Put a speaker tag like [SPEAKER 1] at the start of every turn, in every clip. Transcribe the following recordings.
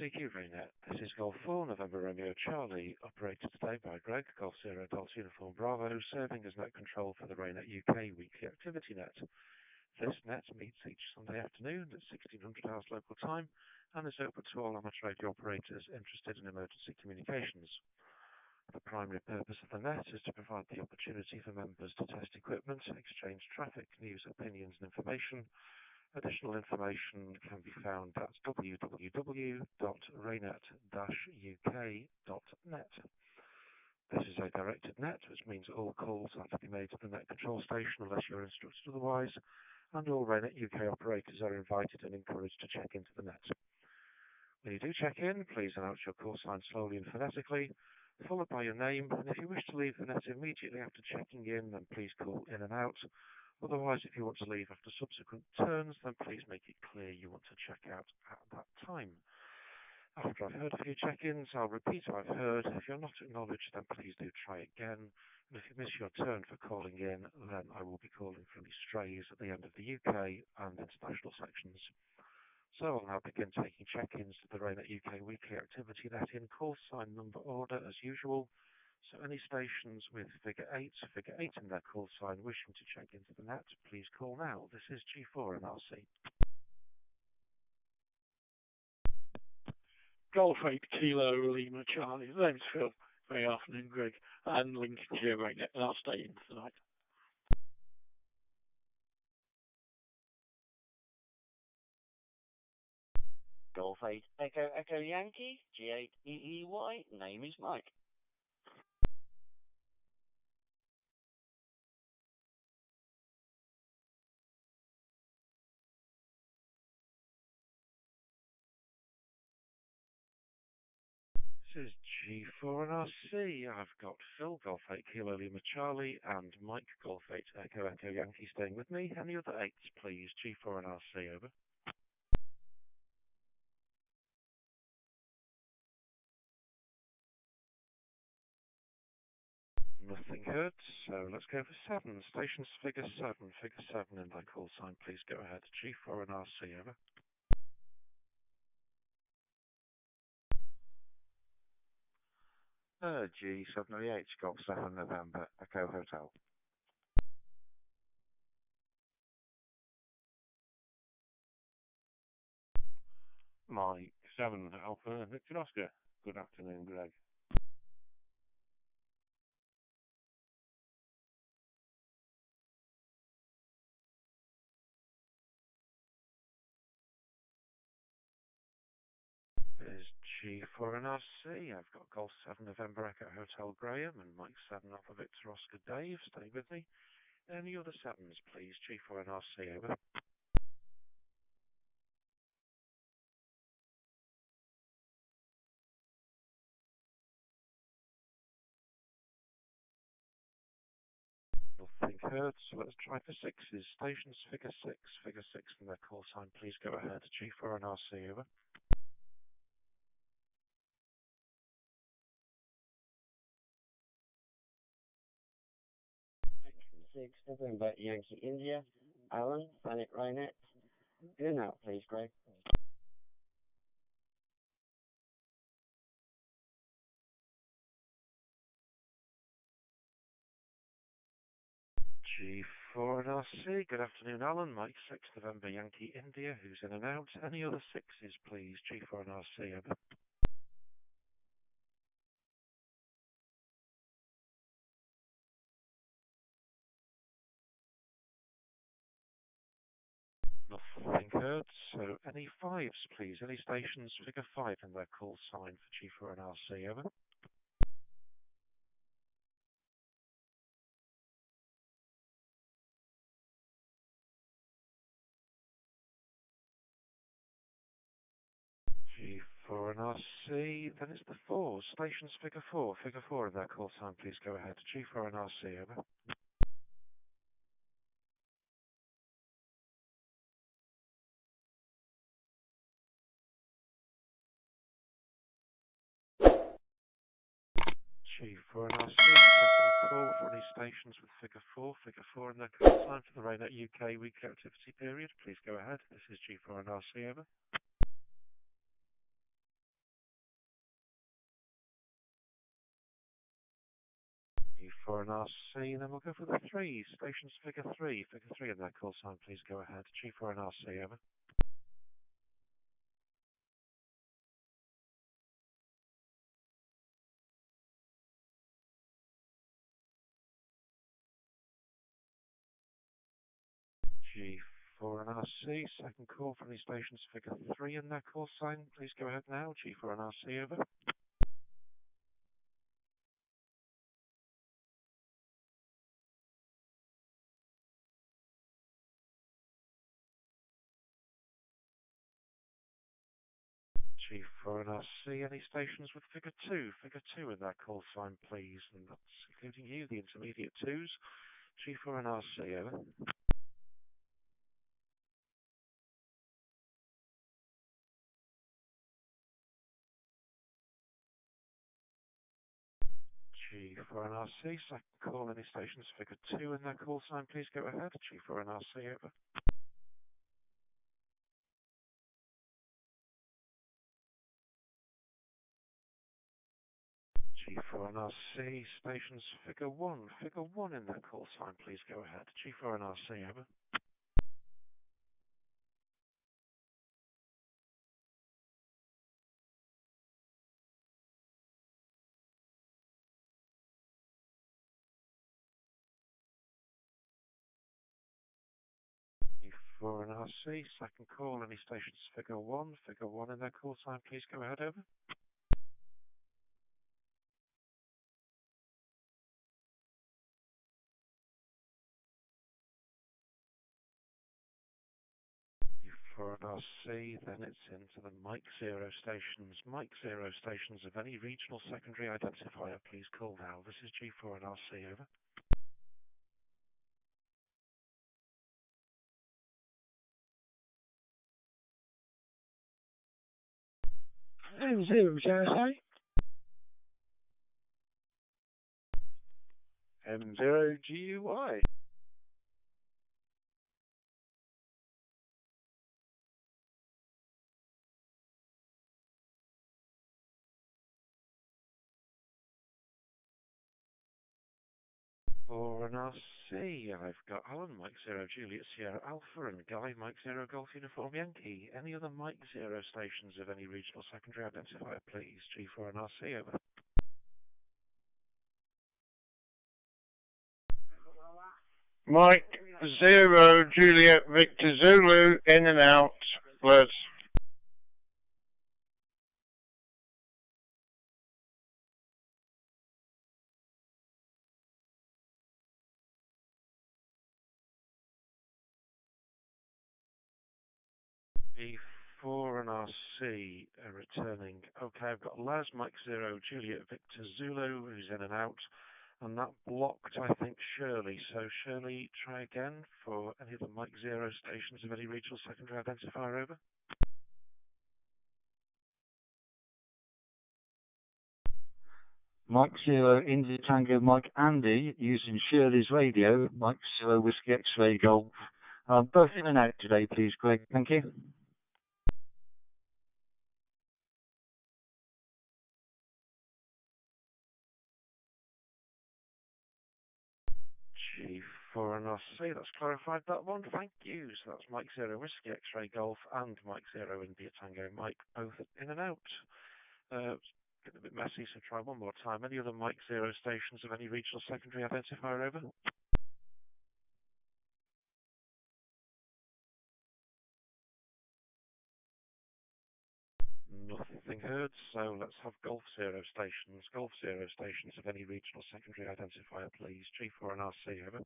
[SPEAKER 1] RAYNET-UK RAYNET. This is Golf 4, November Romeo Charlie, operated today by Greg, Golf 0 Delta Uniform Bravo, serving as net control for the RAYNET-UK weekly activity net. This net meets each Sunday afternoon at 1600 hours local time and is open to all amateur radio operators interested in emergency communications. The primary purpose of the net is to provide the opportunity for members to test equipment, exchange traffic, news, opinions and information. Additional information can be found at www.raynet-uk.net. This is a directed net, which means all calls have to be made to the net control station unless you're instructed otherwise, and all RAYNET UK operators are invited and encouraged to check into the net. When you do check in, please announce your call sign slowly and phonetically, followed by your name, and if you wish to leave the net immediately after checking in, then please call in and out. Otherwise, if you want to leave after subsequent turns, then please make it clear you want to check out at that time. After I've heard a few check-ins, I'll repeat what I've heard. If you're not acknowledged, then please do try again. And if you miss your turn for calling in, then I will be calling from the strays at the end of the UK and international sections. So I'll now begin taking check-ins to the RAYNET UK weekly activity net in call sign number order as usual. So any stations with figure 8 in their call sign wishing to check into the net, please call now. This is G4 and RC.
[SPEAKER 2] Golf 8 Kilo Lima Charlie. Name's Phil. Very afternoon, Greg. And Lincolnshire RAYNET. And I'll stay in tonight.
[SPEAKER 3] Golf 8 Echo Yankee, G8 EEY, name is Mike.
[SPEAKER 1] This is G4 and RC. I've got Phil, Golf 8 Kilo Lima Charlie, and Mike, Golf 8 Echo Yankee staying with me. Any other 8s, please? G4 and RC, over. Nothing heard, so let's go for 7. Stations figure 7 in their call sign, please go ahead. G4 and RC, over. G708, Golf 7 November, Echo Hotel. Mike 7 Alpha Victor Oscar. Good afternoon, Greg. There's G4 and RC. I've got Golf 7 November Echo Hotel Graham and Mike 7 Alpha Victor Oscar Dave. Stay with me. Any other 7s, please? G4 and RC, over. Nothing heard, so let's try for 6s. Stations figure 6 in their call sign, please go ahead. G4 and RC, over.
[SPEAKER 3] Action 6 November Yankee India, Alan, Planet RAYNET. In and out, please, Greg.
[SPEAKER 1] G4 and RC. Good afternoon, Alan. Mike 6 November Yankee India. Who's in and out? Any other 6s, please? G4 and RC, over. Nothing heard, so any 5s, please? Any stations figure 5 in their call sign for G4 and RC, over. G4 and RC, then it's the 4s. Stations figure 4 in their call sign, please go ahead. G4 and RC, over. G4 and RC, second call for any stations with figure 4 in their call sign for the RAYNET UK weekly activity period. Please go ahead. This is G4 and RC, over. G4 and RC, then we'll go for the 3, stations figure 3 in that call sign, please go ahead. G4 and RC, over. G4 and RC, second call from the stations figure 3 in that call sign, please go ahead now. G4 and RC, over. G4 and RC, any stations with figure 2 in that call sign, please, and that's including you, the intermediate 2s. G4 and RC, over. G4 and RC, second call, any stations figure 2 in that call sign, please go ahead. G4 and RC, over. G4 and RC, stations figure 1 in that call sign, please go ahead. G4 and RC, over. G4 and RC, second call, any stations figure 1 in that call sign, please go ahead, over. G4 and RC, then it's into the Mike 0 stations. Mike 0 stations of any regional secondary identifier, please call now. This is G4 and RC, over.
[SPEAKER 2] M0, JSA.
[SPEAKER 1] M0 GUI. For an RC, I've got Alan, Mike 0, Juliet Sierra Alpha, and Guy, Mike 0, Golf Uniform Yankee. Any other Mike 0 stations of any regional secondary identifier, please? G4 and RC, over.
[SPEAKER 4] Mike 0, Juliet Victor Zulu, in and out, please.
[SPEAKER 1] G4 and RC returning. Okay, I've got Laz, Mike 0, Juliet Victor Zulu, who's in and out. And that blocked, I think, Shirley. So Shirley, try again for any of the Mike 0 stations of any regional secondary identifier, over.
[SPEAKER 5] Mike 0, India Tango, Mike Andy, using Shirley's radio, Mike 0, Whiskey X-Ray Golf. Both in and out today, please, Greg. Thank you.
[SPEAKER 1] G4 and RC, that's clarified that one. Thank you. So that's Mike 0, Whiskey X-Ray Golf, and Mike 0, India Tango, Mike, both in and out. It's getting a bit messy, so try one more time. Any other Mike 0 stations of any regional secondary identifier, over? Nothing heard, so let's have Golf 0 stations. Golf 0 stations of any regional secondary identifier, please. G4 and RC, over.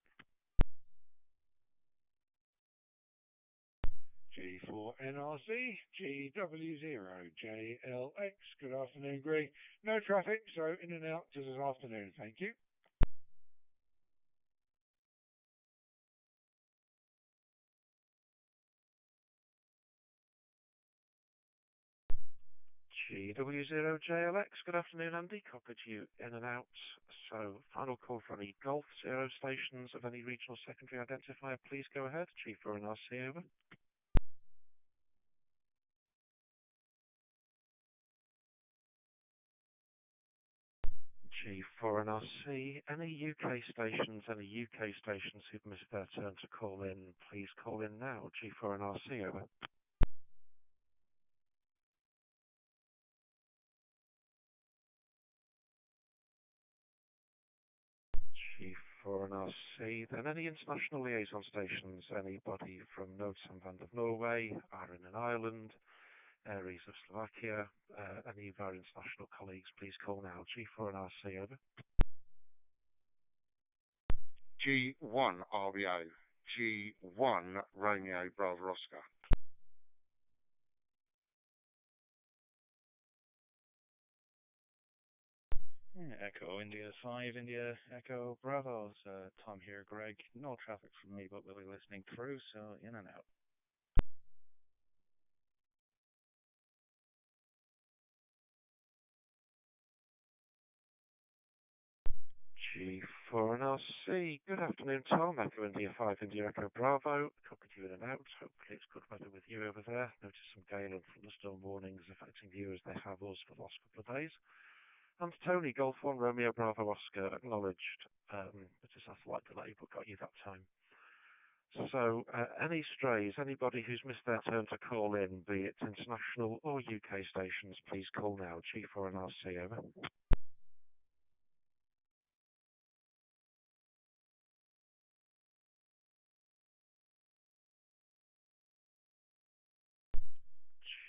[SPEAKER 4] G4 NRC, GW0JLX. Good afternoon, Greg. No traffic, so in and out to this afternoon. Thank you.
[SPEAKER 1] GW0JLX, good afternoon, Andy. Copied you in and out. So, final call for any Golf 0 stations of any regional secondary identifier, please go ahead. G4 and RC, over. G4NRC, any UK stations who've missed their turn to call in, please call in now. G4NRC, over. G4NRC, then any international liaison stations, anybody from Nord-Samland of Norway, Ireland and Ireland, Aries of Slovakia, any of our international colleagues, please call now. G4NRC, over.
[SPEAKER 6] G1 RBO, G1 Romeo Bravo Oscar.
[SPEAKER 7] Echo India 5, India Echo Bravo. Tom here, Greg. No traffic from me, but we'll be listening through, so in and out.
[SPEAKER 1] G4NRC, good afternoon, Tom. Echo India 5, India Echo Bravo. Copy to you in and out. Hopefully it's good weather with you over there. Notice some gale and thunderstorm warnings affecting you as they have us for the last couple of days. And Tony, Golf 1 Romeo Bravo Oscar, acknowledged. It's a satellite delay, but got you that time. So, any strays, anybody who's missed their turn to call in, be it international or UK stations, please call now. G4NRC, over.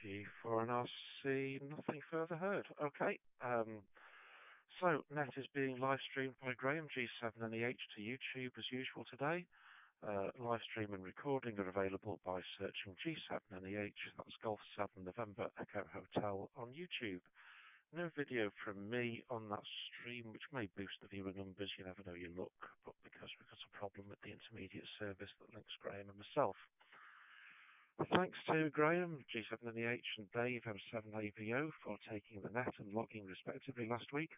[SPEAKER 1] G4NRC, nothing further heard. Okay. So, NET is being live streamed by Graham, G7NEH, to YouTube as usual today. Live stream and recording are available by searching G7NEH, that's Golf 7 November Echo Hotel, on YouTube. No video from me on that stream, which may boost the viewer numbers, you never know you look, but because we've got a problem with the intermediate service that links Graham and myself. Thanks to Graham, G7NEH, and Dave, M7AVO, for taking the net and logging respectively last week.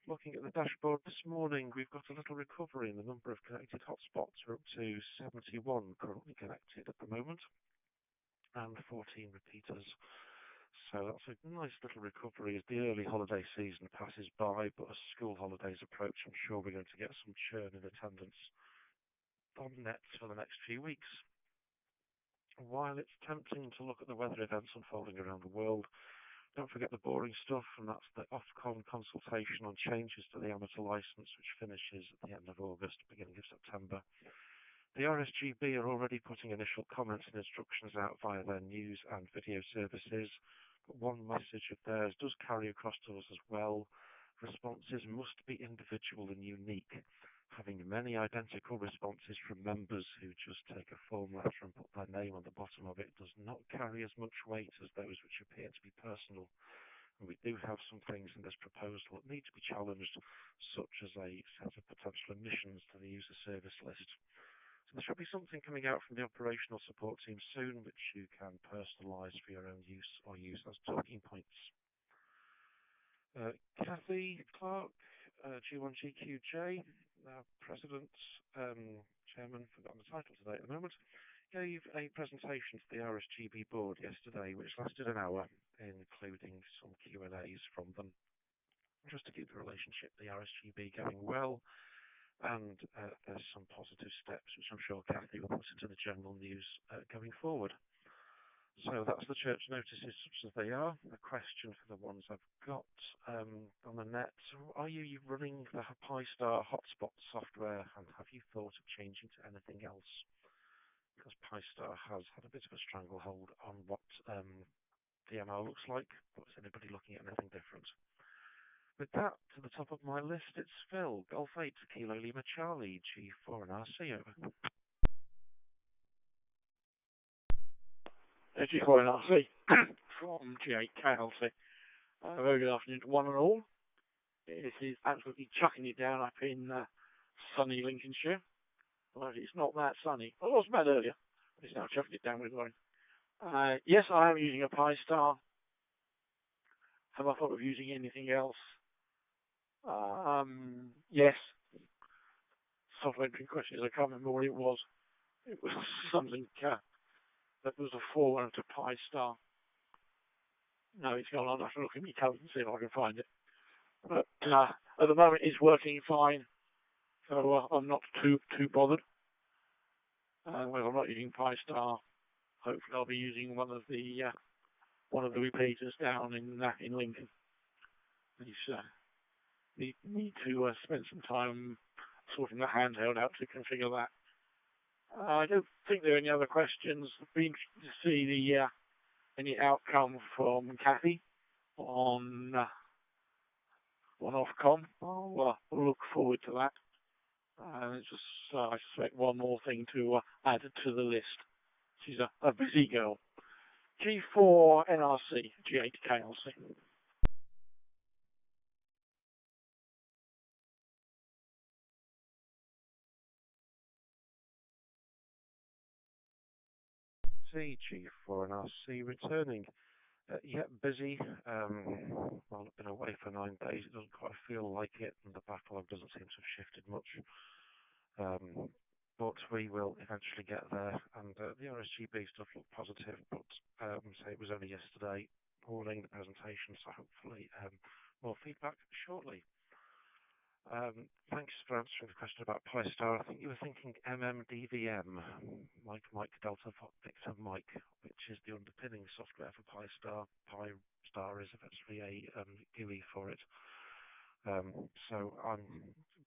[SPEAKER 1] Looking at the dashboard this morning, we've got a little recovery in the number of connected hotspots. We're up to 71 currently connected at the moment, and 14 repeaters. So that's a nice little recovery as the early holiday season passes by, but as school holidays approach, I'm sure we're going to get some churn in attendance on net for the next few weeks. While it's tempting to look at the weather events unfolding around the world, don't forget the boring stuff, and that's the Ofcom consultation on changes to the amateur licence, which finishes at the end of August, beginning of September. The RSGB are already putting initial comments and instructions out via their news and video services, but one message of theirs does carry across to us as well. Responses must be individual and unique. Having many identical responses from members who just take a form letter and put their name on the bottom of it does not carry as much weight as those which appear to be personal. And we do have some things in this proposal that need to be challenged, such as a set of potential omissions to the user service list. So there should be something coming out from the operational support team soon, which you can personalise for your own use or use as talking points. Kathy Clark, G1GQJ, now President, Chairman, forgotten the title today at the moment, gave a presentation to the RSGB board yesterday, which lasted an hour, including some Q&As from them, just to keep the relationship with the RSGB going well. And there's some positive steps, which I'm sure Kathy will put into the general news going forward. So that's the church notices such as they are. A question for the ones I've got on the net. Are you running the Pi-Star hotspot software, and have you thought of changing to anything else? Because Pi-Star has had a bit of a stranglehold on what DMR looks like, but is anybody looking at anything different? With that, to the top of my list, it's Phil, Golf 8, Kilo Lima Charlie, G4NRC, over.
[SPEAKER 2] G4NRC from G8KLC. Very good afternoon to one and all. It is absolutely chucking it down up in sunny Lincolnshire. Well, it's not that sunny. Well, it was bad earlier, but it's now chucking it down with rain. Yes, I am using a Pi-Star. Have I thought of using anything else? Yes. Software entry questions, I can't remember what it was. It was something that was a forerunner to Pi-Star. No, it's gone on. I have to look in my code and see if I can find it. But at the moment it's working fine, so I'm not too bothered. Well, I'm not using Pi-Star. Hopefully, I'll be using one of the repeaters down in Lincoln. Need to spend some time sorting the handheld out to configure that. I don't think there are any other questions. I've been interested to see any outcome from Kathy on Ofcom. I'll look forward to that. It's just, I suspect, one more thing to add to the list. She's a busy girl. G4 NRC, G8 KLC.
[SPEAKER 1] G4 NRC returning. Yeah, busy. Well, I've been away for 9 days. It doesn't quite feel like it, and the backlog doesn't seem to have shifted much. But we will eventually get there. And the RSGB stuff looked positive, but say it was only yesterday morning, the presentation, so hopefully more feedback shortly. Thanks for answering the question about Pi-Star. I think you were thinking MMDVM, Mike Delta Victor Mike, which is the underpinning software for Pi-Star. Pi-Star is effectively a GUI for it. So I'm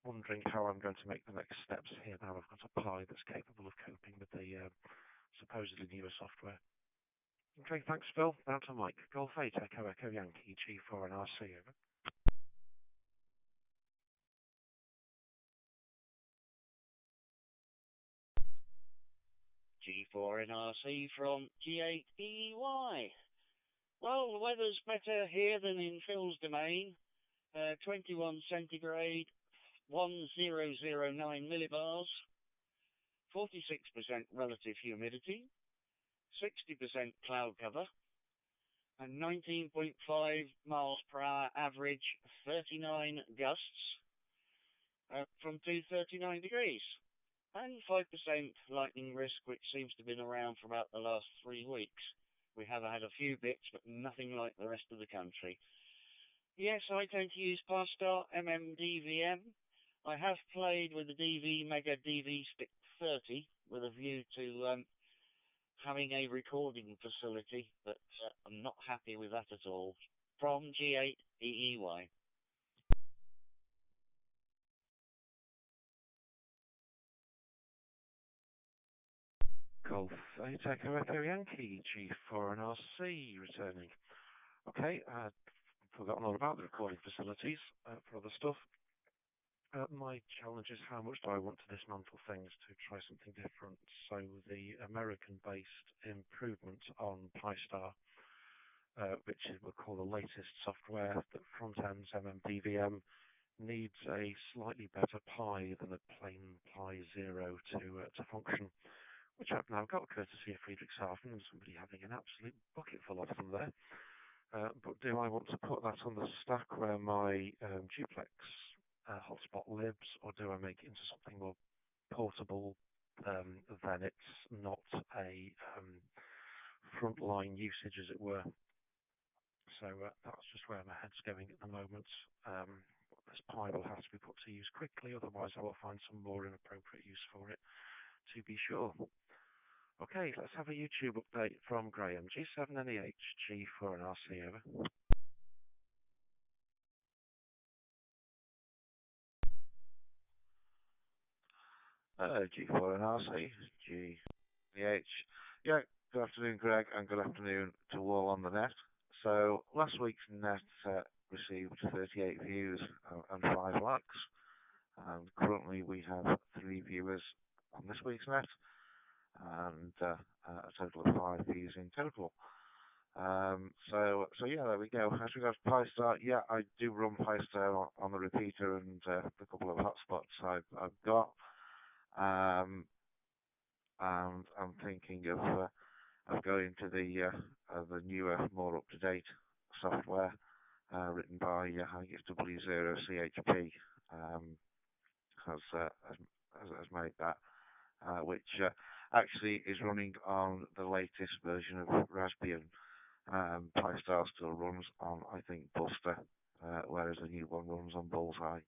[SPEAKER 1] wondering how I'm going to make the next steps here now I've got a Pi that's capable of coping with the supposedly newer software. Okay, thanks Phil. Down to Mike. Golf 8, Echo Yankee, G4 and RC, over.
[SPEAKER 8] G4 NRC from G8 EY. Well, the weather's better here than in Phil's domain. 21 centigrade, 1009 millibars, 46% relative humidity, 60% cloud cover, and 19.5 miles per hour average, 39 gusts from 239 degrees. And 5% lightning risk, which seems to have been around for about the last 3 weeks. We have had a few bits, but nothing like the rest of the country. Yes, I tend to use Pi-Star MMDVM. I have played with the DV Mega DV Stick 30 with a view to having a recording facility, but I'm not happy with that at all. From G8 EEY.
[SPEAKER 1] Golf 8 Echo Yankee, G4 and RC returning. Okay, I've forgotten all about the recording facilities for other stuff. My challenge is how much do I want to dismantle things to try something different. So the American-based improvement on Pi-Star, which we'll call the latest software that front-ends MMDVM, needs a slightly better Pi than a plain Pi 0 to function, which I've now got courtesy of Friedrichshafen and somebody having an absolute bucket full of them there. But do I want to put that on the stack where my duplex hotspot lives, or do I make it into something more portable? Then it's not a frontline usage, as it were. So that's just where my head's going at the moment. This Pi will have to be put to use quickly, otherwise I will find some more inappropriate use for it, to be sure. Okay, let's have a YouTube update from Graham. G7NEH, G4 and RC, over. G4 and RC, GNEH. Yeah, good afternoon, Greg, and good afternoon to all on the net. So, last week's net received 38 views and 5 likes. And currently we have 3 viewers on this week's net, and a total of 5 views in total. So yeah, there we go. As regards to Pi-Star, yeah, I do run Pi-Star on the repeater and the couple of hotspots I've got. And I'm thinking of going to the newer, more up-to-date software written by I think it's W0CHP has made that, which actually is running on the latest version of Raspbian. Pi-Star still runs on, I think, Buster whereas the new one runs on Bullseye.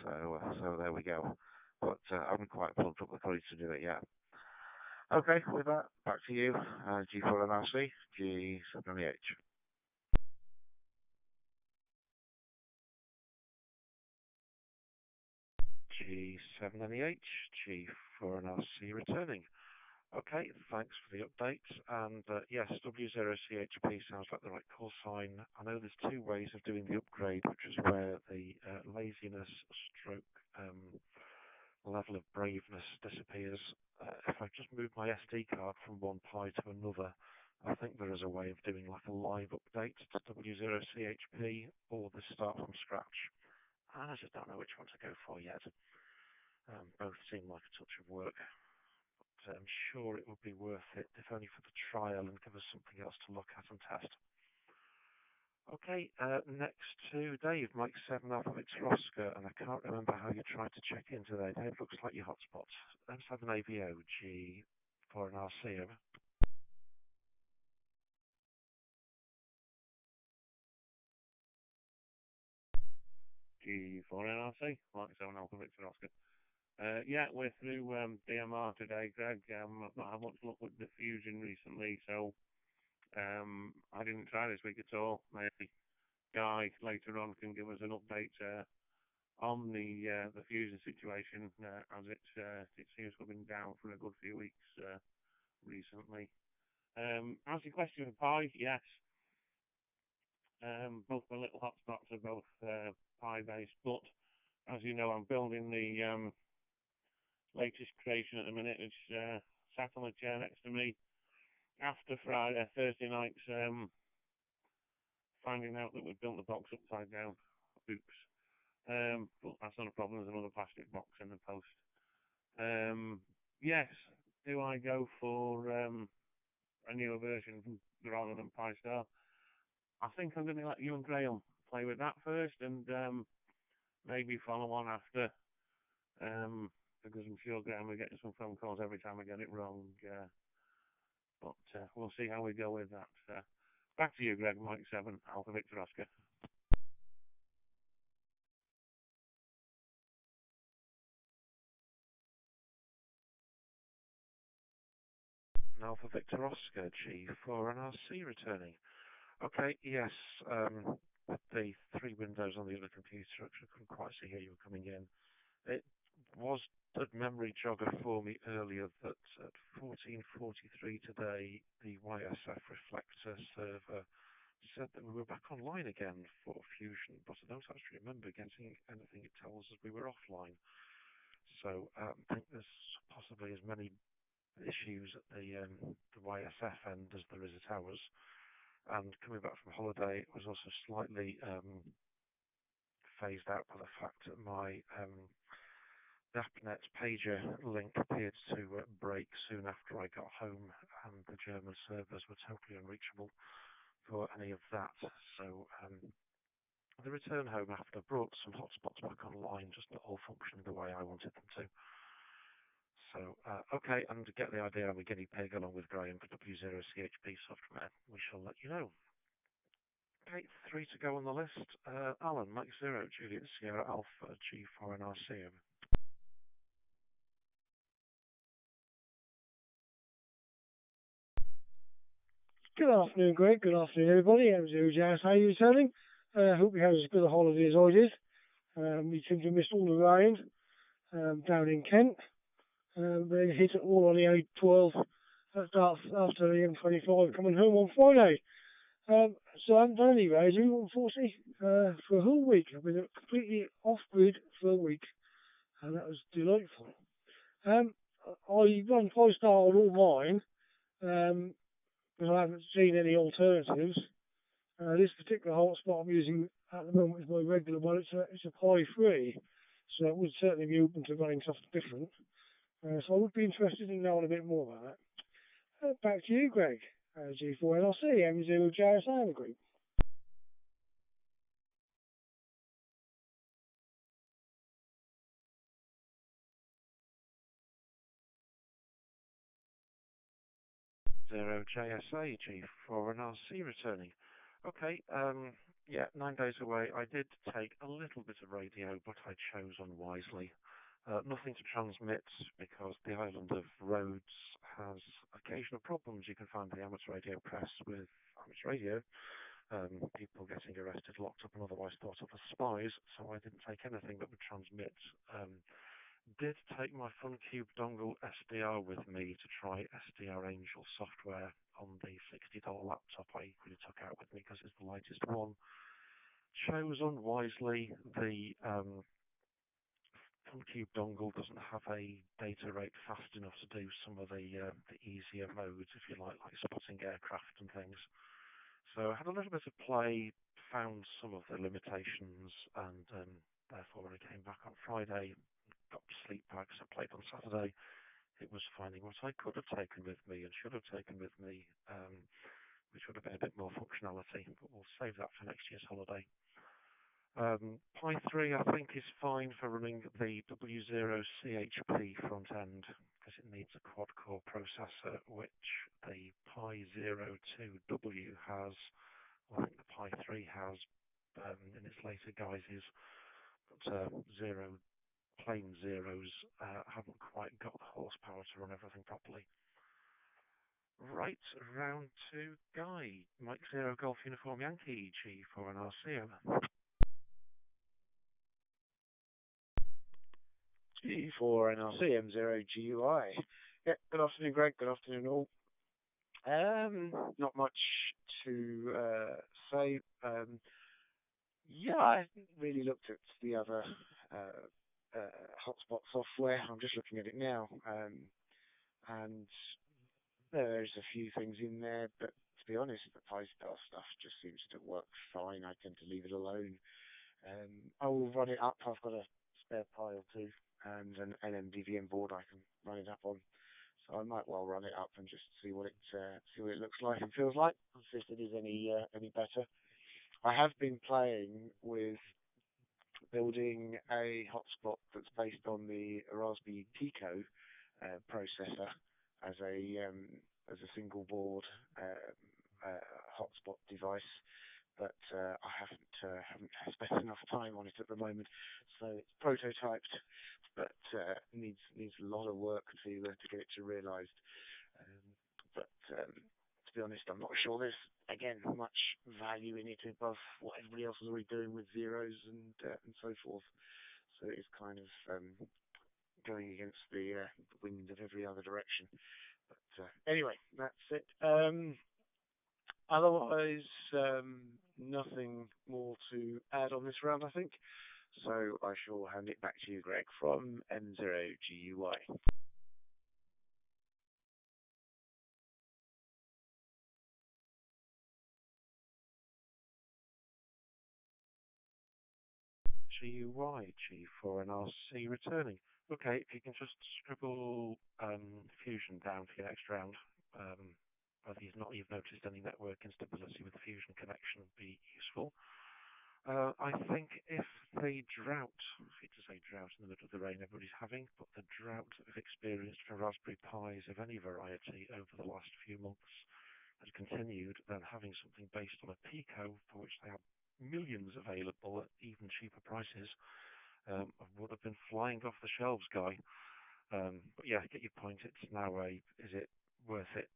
[SPEAKER 1] So there we go. But I haven't quite pulled up the courage to do it yet. Okay, with that, back to you. G4NRC, G7NEH. G7NEH, G4NRC returning. Okay, thanks for the update. And yes, W0CHP sounds like the right call sign. I know there's two ways of doing the upgrade, which is where the laziness stroke level of braveness disappears. If I just move my SD card from one Pi to another, I think there is a way of doing like a live update to W0CHP or the start from scratch. And I just don't know which one to go for yet. Both seem like a touch of work. I'm sure it would be worth it, if only for the trial, and give us something else to look at and test. Okay, next to Dave, Mike 7 Alpha Victor Oscar, and I can't remember how you tried to check in today. Dave, looks like your hotspot. M7 AVO, G4NRC, over.
[SPEAKER 9] G4NRC, Mike 7 Alpha Victor Oscar. Yeah, we're through DMR today, Greg. I've not had much luck with the Fusion recently, so I didn't try this week at all. Maybe Guy later on can give us an update on the Fusion situation, as it seems to have been down for a good few weeks recently. As your question with Pi, yes. Both my little hotspots are both Pi based, but as you know, I'm building the latest creation at the minute, which sat on the chair next to me after Thursday night's finding out that we'd built the box upside down. Oops. But that's not a problem, there's another plastic box in the post. Yes, do I go for a newer version rather than Pi Star? I think I'm going to let you and Graham play with that first, and maybe follow on after. Because I'm sure Graham will get some phone calls every time I get it wrong. But we'll see how we go with that. Back to you, Greg, Mike 7, Alpha Victor Oscar.
[SPEAKER 1] Alpha Victor Oscar, G4NRC returning. Okay, yes, with the three windows on the other computer, I couldn't quite see how you were coming in. It was a memory jogger for me earlier that at 14:43 today, the YSF reflector server said that we were back online again for Fusion, but I don't actually remember getting anything. It tells us we were offline. So I think there's possibly as many issues at the YSF end as there is at ours. And coming back from holiday, it was also slightly phased out by the fact that my NAPNet pager link appeared to break soon after I got home, and the German servers were totally unreachable for any of that. So the return home after brought some hotspots back online, just not all functioning the way I wanted them to. So, okay, and to get the idea, I'm a guinea pig along with Graham for W0CHP software. We shall let you know. Okay, 3 to go on the list. Alan, Mike 0, Juliet Sierra Alpha, G4NRC.
[SPEAKER 4] Good afternoon, Greg. Good afternoon, everybody. M0JS, how are you returning? I hope you had as good a holiday as I did. We seem to have missed all the rain down in Kent. They hit it all on the A12 after the M25 coming home on Friday. So I haven't done any radio, unfortunately, for a whole week. I've been completely off-grid for a week, and that was delightful. I run 5-star on all mine, because I haven't seen any alternatives. This particular hotspot I'm using at the moment is my regular one. It's a Pi 3, so it would certainly be open to running something different. So I would be interested in knowing a bit more about that. Back to you, Greg. G4NRC, M0JSI Group.
[SPEAKER 1] Zero JSA, G4NRC returning. Okay, yeah, 9 days away. I did take a little bit of radio, but I chose unwisely. Nothing to transmit because the island of Rhodes has occasional problems. You can find the amateur radio press with amateur radio. People getting arrested, locked up, and otherwise thought of as spies. So I didn't take anything that would transmit. Did take my FunCube dongle SDR with me to try SDR Angel software on the $60 laptop I equally took out with me because it's the lightest one. Chose unwisely. The FunCube dongle doesn't have a data rate fast enough to do some of the easier modes, if you like spotting aircraft and things. So I had a little bit of play, found some of the limitations, and therefore when I came back on Friday, got sleep bags. I played on Saturday. It was finding what I could have taken with me and should have taken with me, which would have been a bit more functionality, but we'll save that for next year's holiday. Pi 3 I think is fine for running the W0 CHP front end because it needs a quad-core processor, which the Pi 02W has. Well, I think the Pi 3 has in its later guises, but plain zeros haven't quite got the horsepower to run everything properly. Right, round 2, Guy. Mike 0 Golf Uniform Yankee, G4 and RC, over.
[SPEAKER 10] G4 NRC M0 GUI. Yeah, good afternoon, Greg. Good afternoon, all. Not much to say. Yeah, I haven't really looked at the other hotspot software. I'm just looking at it now, and there's a few things in there, but to be honest, the PyStar stuff just seems to work fine. I tend to leave it alone. I will run it up. I've got a spare Pi or two and an LMDVM board I can run it up on. So I might well run it up and just see what it looks like and feels like. See if it is any better. I have been playing with building a hotspot that's based on the Raspberry Pico processor as a single board hotspot device, but I haven't spent enough time on it at the moment. So it's prototyped, but needs a lot of work to get it to realised. But to be honest, I'm not sure there's again much value in it above what everybody else is already doing with zeros and so forth. So it's kind of going against the wind of every other direction. But anyway, that's it. Otherwise, nothing more to add on this round, I think. So I shall hand it back to you, Greg, from M0GUI.
[SPEAKER 1] GUI, G4 and RC returning. Okay, if you can just scribble Fusion down for your next round. Whether you've noticed any network instability with the Fusion connection would be useful. I think if the drought, I hate to say drought in the middle of the rain everybody's having, but the drought that we've experienced for Raspberry Pis of any variety over the last few months had continued, then having something based on a Pico, for which they have millions available at even cheaper prices, would have been flying off the shelves, Guy. But yeah, get your point. It's now is it worth it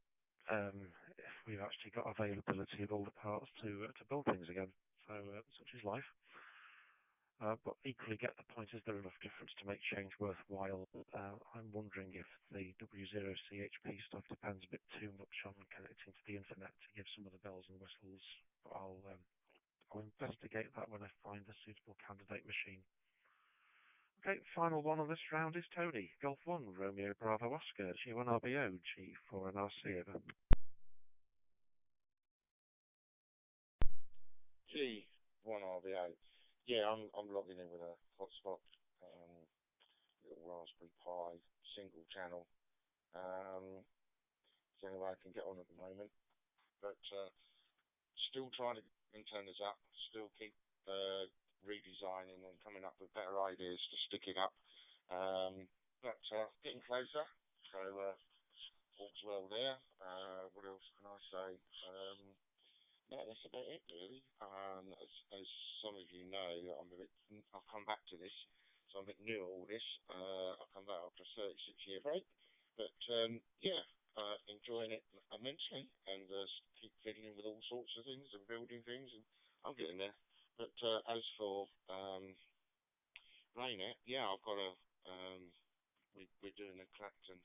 [SPEAKER 1] if we've actually got availability of all the parts to build things again? So such is life. But equally get the point, is there enough difference to make change worthwhile? I'm wondering if the W0 CHP stuff depends a bit too much on connecting to the internet to give some of the bells and whistles. But I'll investigate that when I find a suitable candidate machine. Okay, final one on this round is Tony. Golf 1, Romeo Bravo Oscar, G1 RBO, G4 and RC, over.
[SPEAKER 6] G1 RBO. Yeah, I'm logging in with a hotspot, little Raspberry Pi, single channel. It's the only way I can get on at the moment. But still trying to turn this up, still keep redesigning and coming up with better ideas to stick it up. But getting closer, so all's well there. What else can I say? No, that's about it really. bit new at all this. I come back after a 36-year break, but yeah, enjoying it immensely, and keep fiddling with all sorts of things and building things, and I'm getting there. But as for RAYNET, yeah, I've got a we're doing a Clacton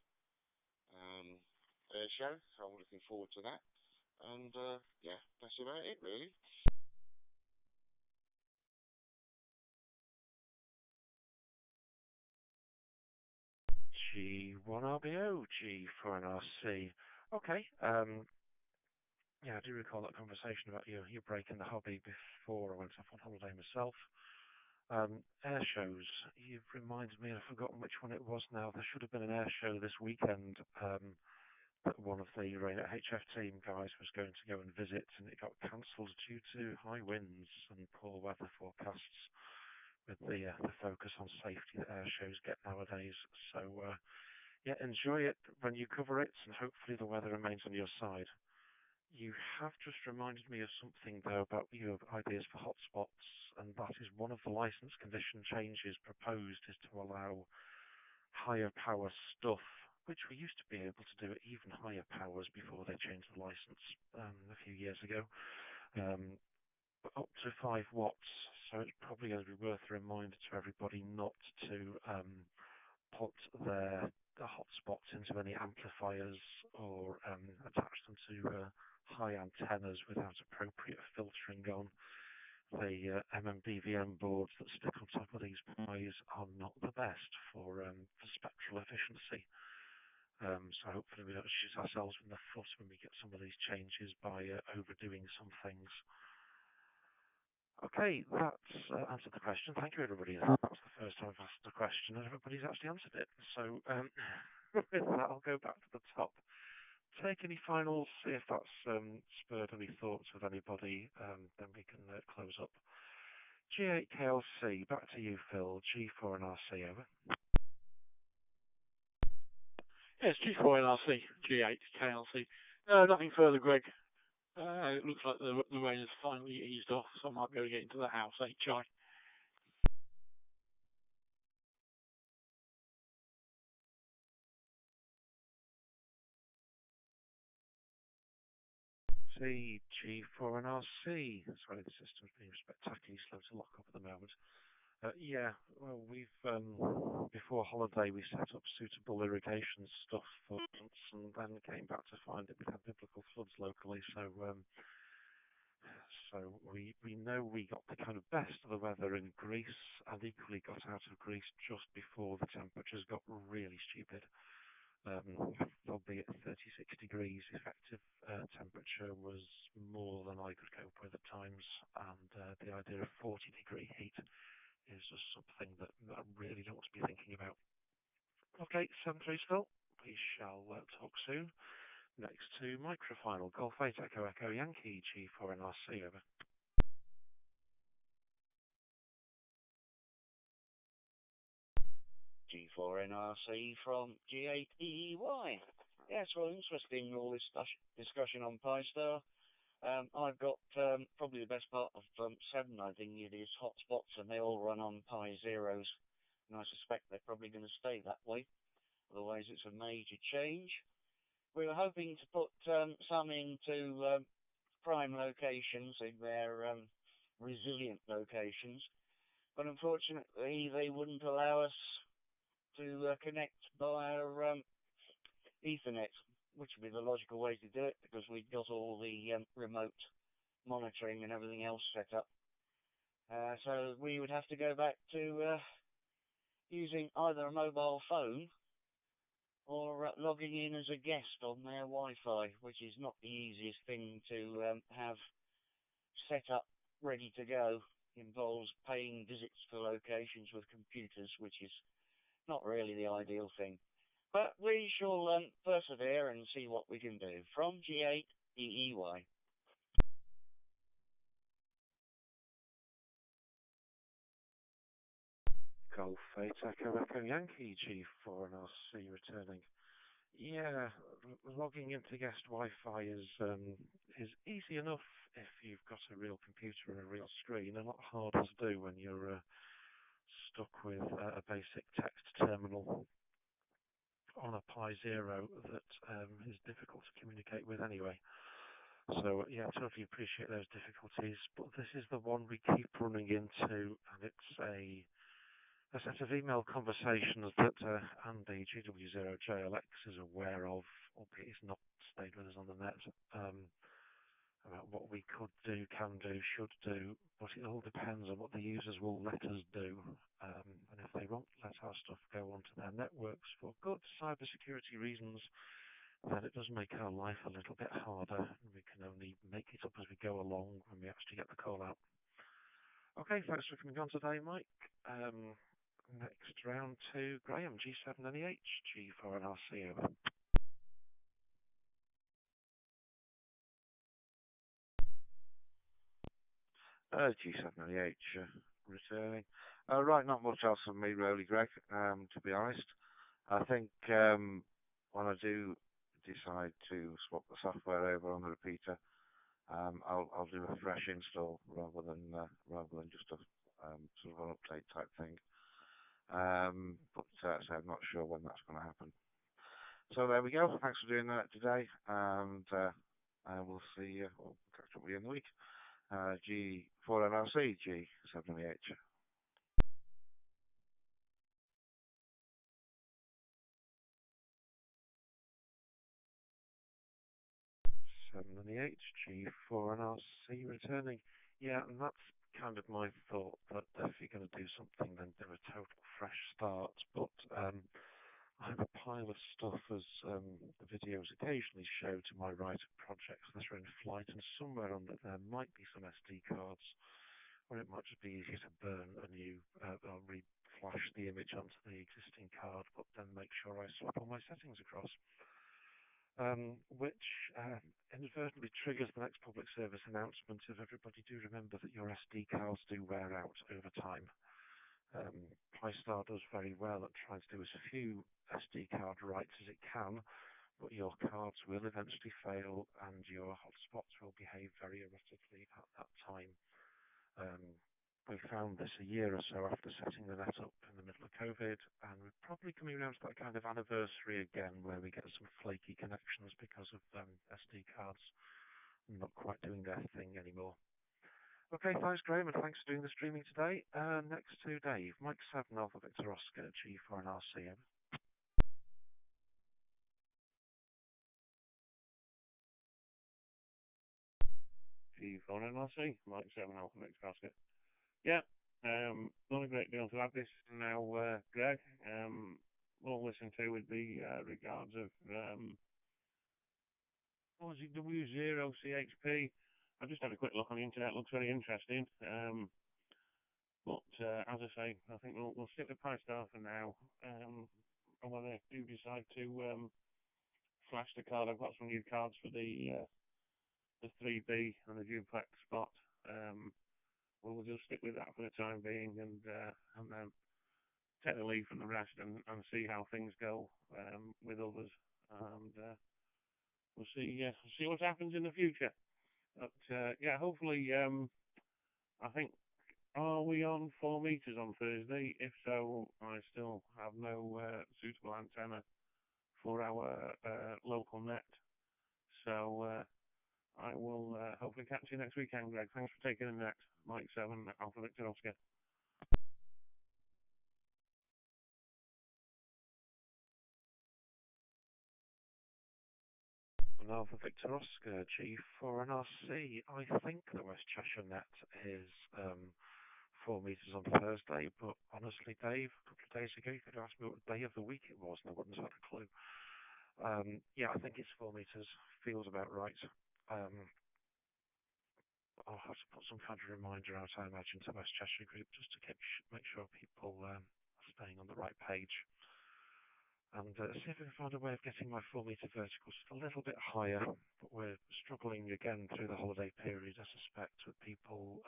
[SPEAKER 6] air show, so I'm looking forward to that. And yeah, that's about it really.
[SPEAKER 1] G1RBO, G4NRC. Okay, yeah, I do recall that conversation about you breaking the hobby before I went off on holiday myself. Air shows, you've reminded me, I've forgotten which one it was now. There should have been an air show this weekend that one of the RAYNET HF team guys was going to go and visit, and it got cancelled due to high winds and poor weather forecasts, with the focus on safety that air shows get nowadays. So yeah, enjoy it when you cover it, and hopefully the weather remains on your side. You have just reminded me of something though about your ideas for hotspots, and that is one of the license condition changes proposed is to allow higher power stuff, which we used to be able to do at even higher powers before they changed the license a few years ago, but up to 5 watts. So it's probably going to be worth a reminder to everybody not to put the hotspots into any amplifiers or attach them to high antennas without appropriate filtering on. The MMBVM boards that stick on top of these pies are not the best for spectral efficiency. So hopefully we don't shoot ourselves in the foot when we get some of these changes by overdoing some things. Okay, that's answered the question. Thank you, everybody. That's the first time I've asked the question, and everybody's actually answered it. So with that, I'll go back to the top. Take any finals, see if that's spurred any thoughts with anybody, then we can close up. G8KLC, back to you, Phil. G4NRC, over.
[SPEAKER 2] Yes, G4NRC, G8KLC. Nothing further, Greg. It looks like the rain has finally eased off, so I might be able to get into the house, HI.
[SPEAKER 1] G4NRC. Sorry, the system's being spectacularly slow to lock up at the moment. Yeah, well, we've before holiday we set up suitable irrigation stuff for plants, and then came back to find that we'd had biblical floods locally. So we know we got the kind of best of the weather in Greece, and equally got out of Greece just before the temperatures got really stupid. Albeit 36 degrees effective temperature was more than I could cope with at times, and the idea of 40-degree heat is just something that I really don't want to be thinking about. Okay, 7-3 still. We shall talk soon. Next to microfinal, Golf 8 Echo Echo Yankee G4NRC, over.
[SPEAKER 8] G4NRC from G8EEY. Yes, well, interesting all this discussion on Pi-Star. I've got probably the best part of 7, I think it is, hotspots, and they all run on Pi Zeros, and I suspect they're probably going to stay that way. Otherwise, it's a major change. We were hoping to put some into prime locations, in their resilient locations, but unfortunately, they wouldn't allow us to connect via Ethernet, which would be the logical way to do it, because we've got all the remote monitoring and everything else set up. So we would have to go back to using either a mobile phone or logging in as a guest on their Wi-Fi, which is not the easiest thing to have set up ready to go. Involves paying visits to locations with computers, which is not really the ideal thing. But we shall persevere and see what we can do. From G8EEY.
[SPEAKER 1] Golf 8 Echo Echo Yankee G4NRC returning. Yeah, logging into guest Wi-Fi is easy enough if you've got a real computer and a real screen, and a lot harder to do when you're stuck with a basic text terminal on a Pi Zero that is difficult to communicate with anyway. So yeah, I totally appreciate those difficulties, but this is the one we keep running into, and it's a set of email conversations that Andy GW0JLX is aware of, albeit he's not stayed with us on the net, about what we could do, can do, should do, but it all depends on what the users will let us do. And if they won't let our stuff go onto their networks for good cybersecurity reasons, then it does make our life a little bit harder, and we can only make it up as we go along when we actually get the call out. Okay, thanks for coming on today, Mike. Next round to Graham, G7NEH, G4NRC, over.
[SPEAKER 11] G7NEH, returning. Right, not much else from me really, Greg, to be honest. I think when I do decide to swap the software over on the repeater, I'll do a fresh install rather than just a sort of an update type thing. But so I'm not sure when that's going to happen. So there we go. Thanks for doing that today, and we'll see you. We'll catch up with you in the week. G4NRC, G7NEH.
[SPEAKER 1] G4NRC returning. Yeah, and that's kind of my thought, that if you're going to do something, then do a total fresh start. But I have a pile of stuff, as the videos occasionally show, to my right of projects that are in flight, and somewhere on that there might be some SD cards, or it might just be easier to burn a new, or re-flash the image onto the existing card, but then make sure I swap all my settings across. Which inadvertently triggers the next public service announcement of everybody do remember that your SD cards do wear out over time. PyStar does very well at trying to do as few SD card writes as it can, but your cards will eventually fail and your hotspots will behave very erratically at that time. We found this a year or so after setting the net up in the middle of COVID, and we're probably coming around to that kind of anniversary again where we get some flaky connections because of SD cards not quite doing their thing anymore. Okay, thanks Graham, and thanks for doing the streaming today. Next to Dave, Mike 7 Alpha Victor Oscar, G4NRC.
[SPEAKER 9] G4NRC, Mike 7 Alpha Victor Oscar. Yeah, not a great deal to add this now, Greg. All I'll listen to with the regards of what was it, W0CHP. I just had a quick look on the internet. Looks very interesting. But as I say, I think we'll stick with PyStar for now. And when they do decide to flash the card, I've got some new cards for the 3B and the duplex spot. We'll just stick with that for the time being, and then take the lead from the rest and see how things go with others, and we'll see what happens in the future. But yeah, hopefully, I think, are we on 4 meters on Thursday? If so, I still have no suitable antenna for our local net, so I will hopefully catch you next weekend, Greg. Thanks for taking the net. Mike 7 Alpha Victor Oscar.
[SPEAKER 1] Alpha Victor Oscar, G4NRC. I think the West Cheshire net is 4 meters on Thursday, but honestly, Dave, a couple of days ago, you could ask me what day of the week it was, and I wouldn't have had a clue. Yeah, I think it's 4 meters. Feels about right. I'll have to put some kind of reminder out, I imagine, to West Cheshire Group, just to make sure people are staying on the right page. And see if we can find a way of getting my 4 meter vertical just a little bit higher. But we're struggling again through the holiday period, I suspect, with people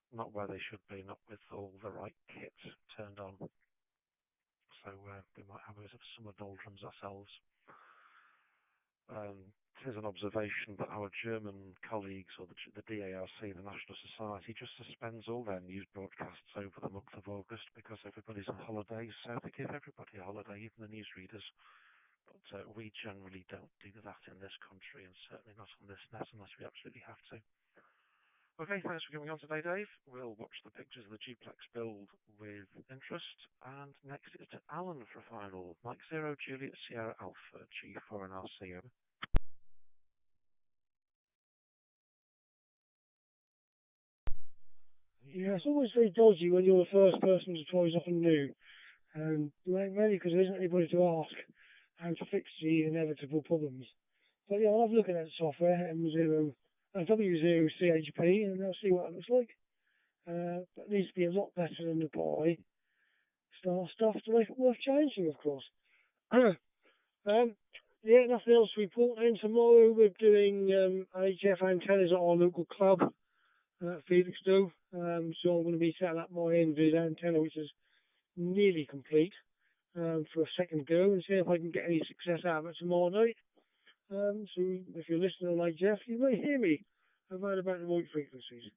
[SPEAKER 1] not where they should be, not with all the right kit turned on. So we might have a bit of summer doldrums ourselves. Here's an observation that our German colleagues, or the DARC, the National Society, just suspends all their news broadcasts over the month of August because everybody's on holidays, so they give everybody a holiday, even the newsreaders. But we generally don't do that in this country, and certainly not on this net unless we absolutely have to. Okay, thanks for coming on today, Dave. We'll watch the pictures of the duplex build with interest, and next it's to Alan for a final. Mike 0, Juliet Sierra Alpha, G4 and RC, over.
[SPEAKER 4] Yeah, it's always very dodgy when you're the first person to try something new, and mainly because there isn't anybody to ask how to fix the inevitable problems. But yeah, I'll have a look at that software, M0, W0CHP, and I'll see what it looks like. But it needs to be a lot better than the Pi Star stuff to make it worth changing, of course. Yeah, nothing else to report. And tomorrow we're doing HF antennas at our local club at Pheonix DMR. So I'm going to be setting up my NVID antenna, which is nearly complete, for a second go, and see if I can get any success out of it tomorrow night. So if you're listening on HF, you may hear me about the right frequencies.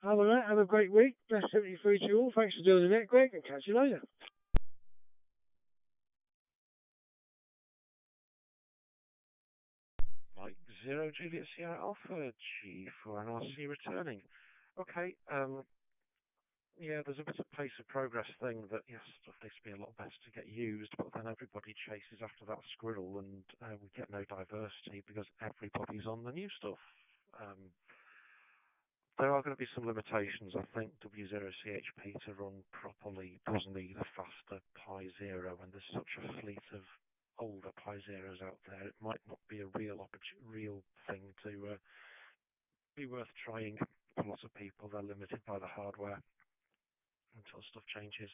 [SPEAKER 4] Other than that, have a great week. Best 73 to you all. Thanks for doing the net, Greg, and catch you later.
[SPEAKER 1] Mike 0, Juliet Sierra Alpha, G4 and RC returning. Okay, yeah, there's a bit of pace of progress thing that, yes, stuff needs to be a lot better to get used, but then everybody chases after that squirrel and we get no diversity because everybody's on the new stuff. There are going to be some limitations. I think W0CHP to run properly does need a faster Pi Zero, and there's such a fleet of older Pi Zeros out there. It might not be a real thing to be worth trying. For lots of people, they're limited by the hardware until stuff changes.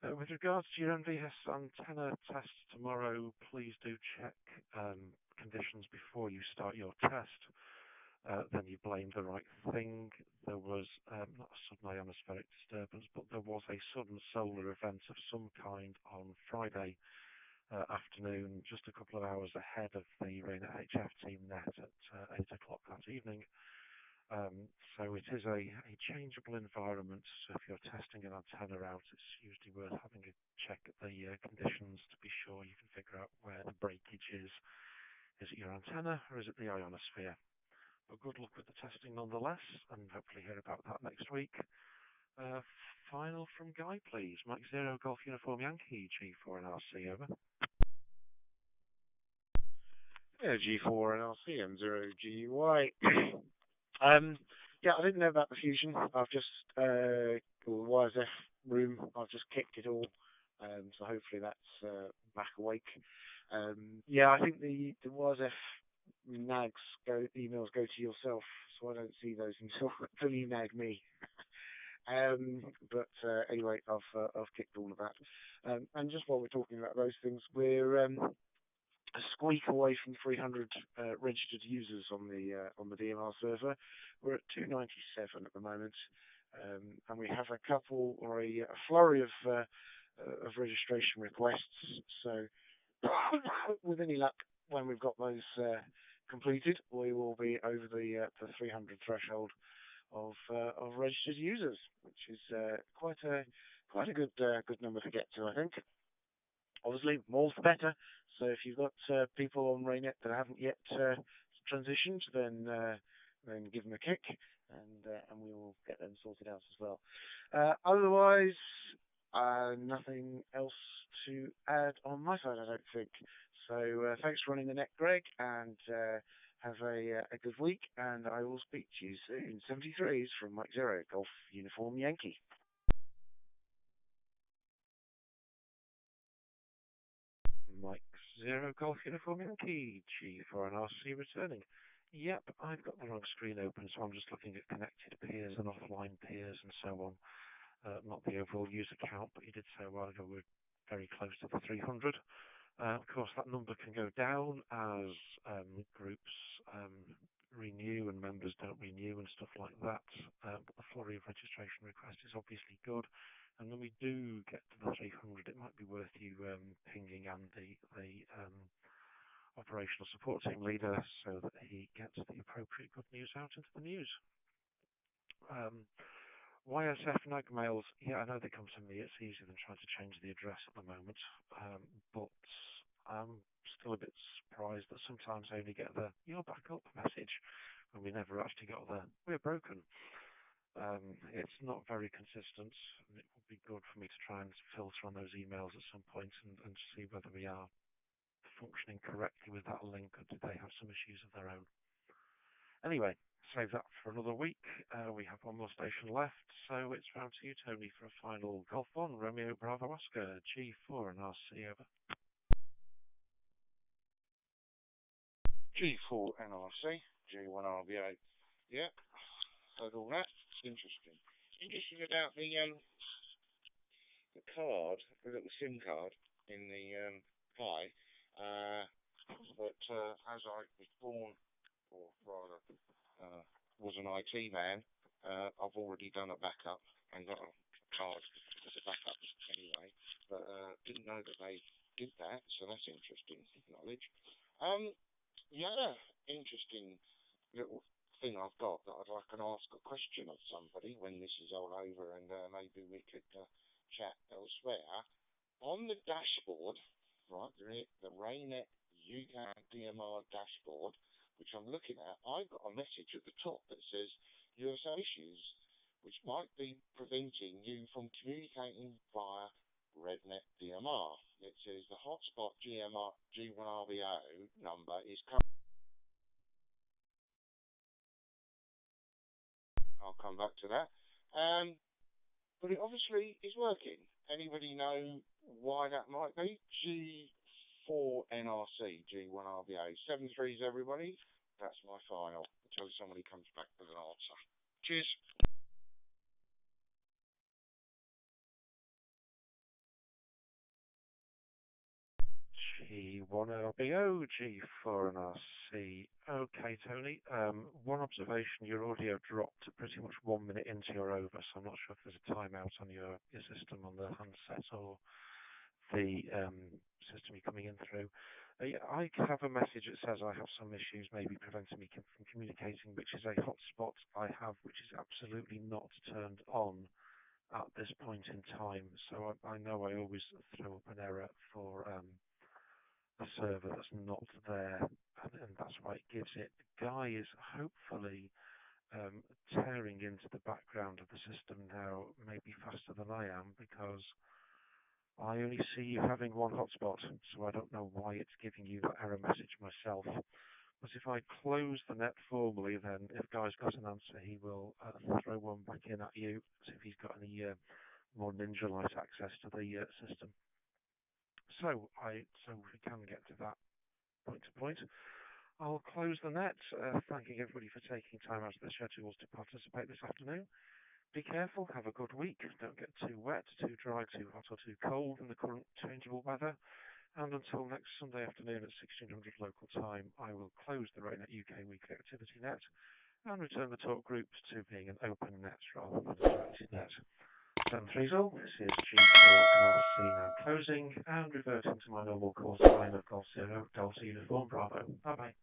[SPEAKER 1] With regards to your MVS antenna test tomorrow, please do check conditions before you start your test. Then you blame the right thing. There was not a sudden ionospheric disturbance, but there was a sudden solar event of some kind on Friday afternoon, just a couple of hours ahead of the RAYNET HF team net at 8 o'clock that evening. So it is a changeable environment, so if you're testing an antenna out, it's usually worth having a check at the conditions to be sure you can figure out where the breakage is. Is it your antenna or is it the ionosphere? But good luck with the testing nonetheless, and hopefully hear about that next week. Final from Guy, please. Mike 0, Golf Uniform Yankee, G4 and RC, over.
[SPEAKER 10] Yeah, G4 and RC, M0GY. Yeah, I didn't know about the fusion. I've just, the YSF room, I've just kicked it all. So hopefully that's back awake. Yeah, I think the YSF emails go to yourself, so I don't see those until you nag me. But anyway, I've kicked all of that. And just while we're talking about those things, we're a squeak away from 300 registered users on the DMR server. We're at 297 at the moment, and we have a couple or a flurry of registration requests. So with any luck, when we've got those completed, we will be over the 300 threshold of registered users, which is quite a good number to get to, I think. Obviously, more's the better. So if you've got people on RAYNET that haven't yet transitioned, then give them a kick, and we will get them sorted out as well. Otherwise, nothing else to add on my side, I don't think. So thanks for running the net, Greg, and have a good week, and I will speak to you soon. 73s from Mike 0, Golf Uniform Yankee.
[SPEAKER 1] Mike 0, Golf Uniform Yankee, G4 and RC returning. Yep, I've got the wrong screen open, so I'm just looking at connected peers and offline peers and so on. Not the overall user count, but you did say a while ago we're very close to the 300. Of course, that number can go down as groups renew and members don't renew and stuff like that. But the flurry of registration requests is obviously good. And when we do get to the 300, it might be worth you pinging Andy, the operational support team leader so that he gets the appropriate good news out into the news. YSF Nagmails, yeah, I know they come to me. It's easier than trying to change the address at the moment, but I'm still a bit surprised that sometimes I only get the "you're back up" message when we never actually got the "we're broken." It's not very consistent, and it would be good for me to try and filter on those emails at some point and see whether we are functioning correctly with that link, or do they have some issues of their own. Anyway, save that for another week. We have one more station left, so it's round to you, Tony, for a final Golf 1, Romeo Bravo Oscar, G4 and RC, over.
[SPEAKER 6] G4 NRC, G1 RBA. Yeah, heard all that. Interesting. Interesting about the card, the little SIM card in the Pi. But as I was born, or rather was an IT man, I've already done a backup and got a card as a backup anyway, but didn't know that they did that, so that's interesting knowledge. Yeah, interesting little thing I've got that I can ask a question of somebody when this is all over, and maybe we could chat elsewhere. On the dashboard, right, the RAYNET-UK DMR dashboard, which I'm looking at, I've got a message at the top that says you have some issues which might be preventing you from communicating via RAYNET DMR. It says the hotspot GMR G1RBO number is I'll come back to that. But it obviously is working. Anybody know why that might be? G4 NRC, G1RBA. 7 3s, everybody. That's my final until somebody comes back with an answer. Cheers.
[SPEAKER 1] G1RBO, G4 NRC. Okay, Tony. One observation, your audio dropped to pretty much 1 minute into your over, so I'm not sure if there's a timeout on your system on the handset or the system you're coming in through. I have a message that says I have some issues maybe preventing me from communicating, which is a hotspot I have, which is absolutely not turned on at this point in time. So I know I always throw up an error for a server that's not there, and that's why it gives it. Guy is hopefully tearing into the background of the system now, maybe faster than I am, because I only see you having one hotspot, so I don't know why it's giving you that error message myself. But if I close the net formally, then if Guy's got an answer, he will throw one back in at you, as if he's got any more ninja-like access to the system. So we can get to that point to point. I'll close the net, thanking everybody for taking time out of their schedules to participate this afternoon. Be careful, have a good week, don't get too wet, too dry, too hot or too cold in the current changeable weather. And until next Sunday afternoon at 1600 local time, I will close the RAYNET-UK weekly activity net and return the talk groups to being an open net rather than a directed net. 730, this is G4NRC now closing and reverting to my normal course line of Golf 0, Delta Uniform Bravo. Bye bye.